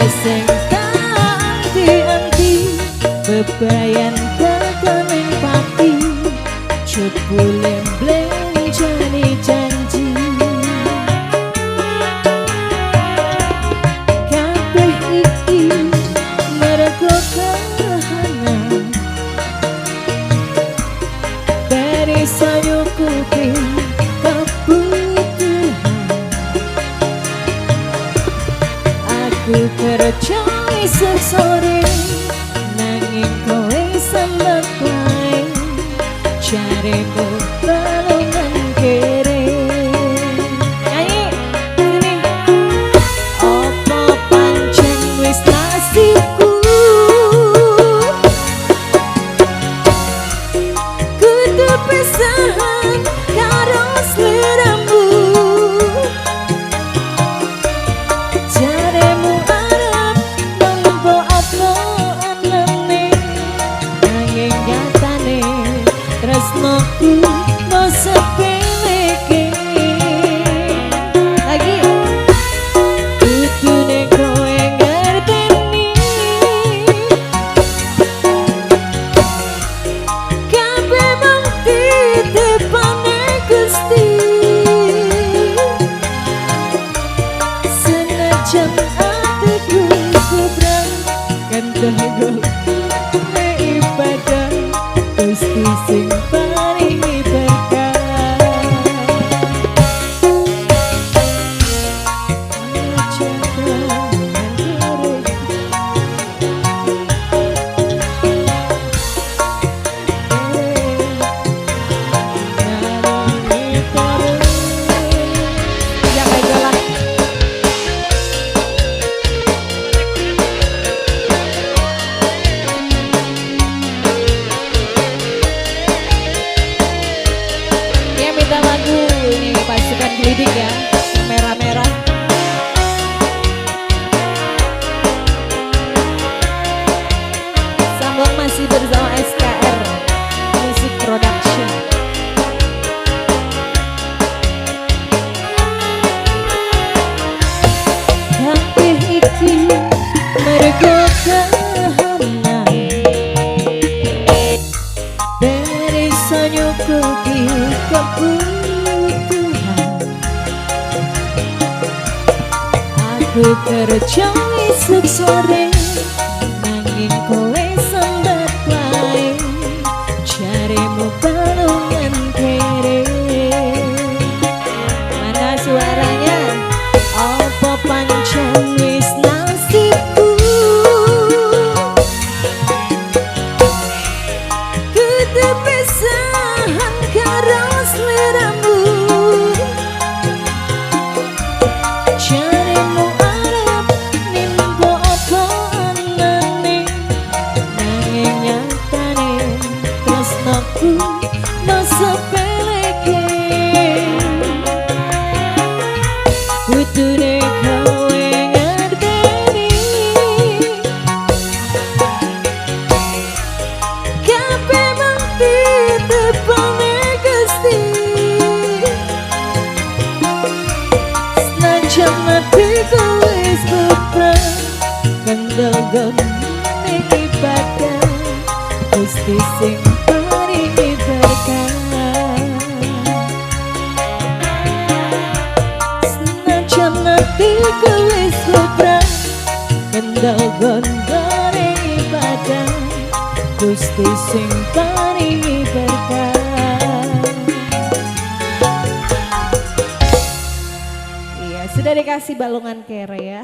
sing anti-anti bebayan tekening pati jebule mbleng janji kabeh iki mergo kahanan dari sayukuki kebutuhan aku kerja isuk sore nanging kowe sambet wae jaremu balungan kere nyanyi sini opo pancen wis nasibku kudu pisahan karo sliramu jaremu arep nompo apa anane nanging nyatane tresnoku no sepeleke lagi kudune kowe ngerteni kabeh mung titipane Gusti senajan atiku kubrang kandhaku nek ibadah Gusti sing paringi berkah minta lagu ini pasukan Glidik ya, yang merah-merah. Sambung masih bersama SKR Music Production. Kabeh iki mergo kahanan dari sayukuki kebutuhan aku kerja isuk sore nanging kowe sambat wae jaremu balungan kere mana suaranya apa pancen wis nasibku kudu pisahan karo sliramu jaremu arep nimbo apa anane nanging nyatane tresnoku no sepeleke kudune kowe ngerteni kabeh mung titipane Gusti senajan atiku wis bebrang kendel-kendel ibadah Gusti sing paringi berkah senajan atiku wis bebrang kendel-kendel ibadah Gusti sing paringi berkah. Iya, sudah dikasih balungan kere ya.